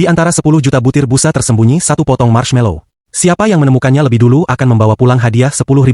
Di antara 10 juta butir busa tersembunyi satu potong marshmallow. Siapa yang menemukannya lebih dulu akan membawa pulang hadiah $10.000.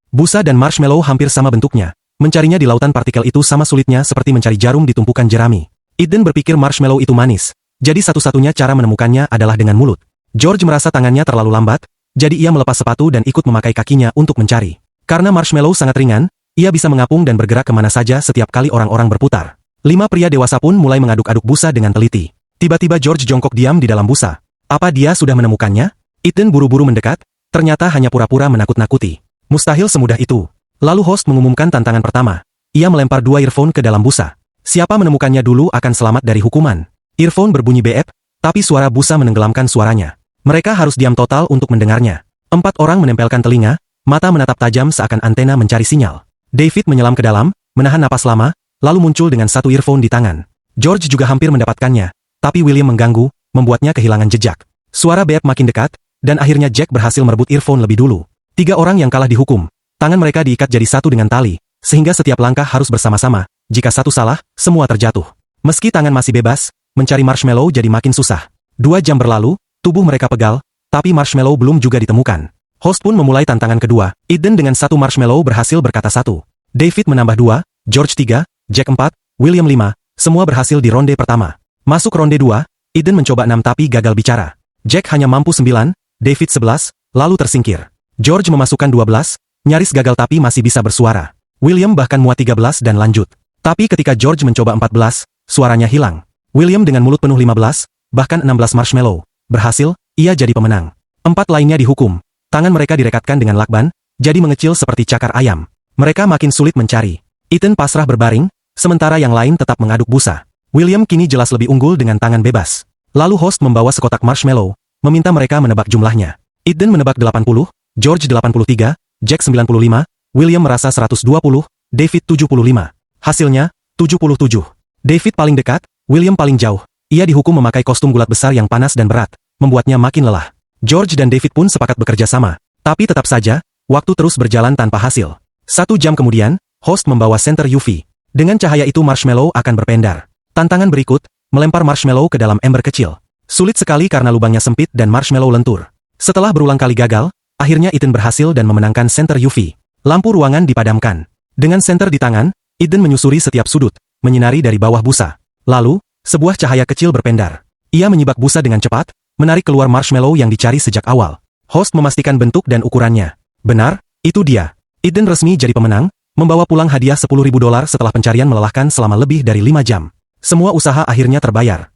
Busa dan marshmallow hampir sama bentuknya. Mencarinya di lautan partikel itu sama sulitnya seperti mencari jarum di tumpukan jerami. Eden berpikir marshmallow itu manis. Jadi satu-satunya cara menemukannya adalah dengan mulut. George merasa tangannya terlalu lambat, jadi ia melepas sepatu dan ikut memakai kakinya untuk mencari. Karena marshmallow sangat ringan, ia bisa mengapung dan bergerak kemana saja setiap kali orang-orang berputar. 5 pria dewasa pun mulai mengaduk-aduk busa dengan teliti. Tiba-tiba George jongkok diam di dalam busa. Apa dia sudah menemukannya? Eden buru-buru mendekat, ternyata hanya pura-pura menakut-nakuti. Mustahil semudah itu. Lalu host mengumumkan tantangan pertama. Ia melempar 2 earphone ke dalam busa. Siapa menemukannya dulu akan selamat dari hukuman. Earphone berbunyi beep, tapi suara busa menenggelamkan suaranya. Mereka harus diam total untuk mendengarnya. 4 orang menempelkan telinga, mata menatap tajam seakan antena mencari sinyal. David menyelam ke dalam, menahan napas lama, lalu muncul dengan 1 earphone di tangan. George juga hampir mendapatkannya. Tapi William mengganggu, membuatnya kehilangan jejak. Suara beep makin dekat, dan akhirnya Jack berhasil merebut earphone lebih dulu. 3 orang yang kalah dihukum. Tangan mereka diikat jadi satu dengan tali, sehingga setiap langkah harus bersama-sama. Jika satu salah, semua terjatuh. Meski tangan masih bebas, mencari marshmallow jadi makin susah. 2 jam berlalu, tubuh mereka pegal, tapi marshmallow belum juga ditemukan. Host pun memulai tantangan kedua. Eden dengan 1 marshmallow berhasil berkata 1. David menambah 2, George 3, Jack 4, William 5, semua berhasil di ronde pertama. Masuk ronde 2, Eden mencoba 6 tapi gagal bicara. Jack hanya mampu 9, David 11, lalu tersingkir. George memasukkan 12, nyaris gagal tapi masih bisa bersuara. William bahkan muat 13 dan lanjut. Tapi ketika George mencoba 14, suaranya hilang. William dengan mulut penuh 15, bahkan 16 marshmallow. Berhasil, ia jadi pemenang. 4 lainnya dihukum. Tangan mereka direkatkan dengan lakban, jadi mengecil seperti cakar ayam. Mereka makin sulit mencari. Eden pasrah berbaring, sementara yang lain tetap mengaduk busa. William kini jelas lebih unggul dengan tangan bebas. Lalu host membawa sekotak marshmallow, meminta mereka menebak jumlahnya. Eden menebak 80, George 83, Jack 95, William merasa 120, David 75. Hasilnya, 77. David paling dekat, William paling jauh. Ia dihukum memakai kostum gulat besar yang panas dan berat, membuatnya makin lelah. George dan David pun sepakat bekerja sama. Tapi tetap saja, waktu terus berjalan tanpa hasil. 1 jam kemudian, host membawa senter UV. Dengan cahaya itu marshmallow akan berpendar. Tantangan berikut, melempar marshmallow ke dalam ember kecil. Sulit sekali karena lubangnya sempit dan marshmallow lentur. Setelah berulang kali gagal, akhirnya Eden berhasil dan memenangkan senter UV. Lampu ruangan dipadamkan. Dengan senter di tangan, Eden menyusuri setiap sudut, menyinari dari bawah busa. Lalu, sebuah cahaya kecil berpendar. Ia menyibak busa dengan cepat, menarik keluar marshmallow yang dicari sejak awal. Host memastikan bentuk dan ukurannya. Benar, itu dia. Eden resmi jadi pemenang, membawa pulang hadiah $10.000 setelah pencarian melelahkan selama lebih dari 5 jam. Semua usaha akhirnya terbayar.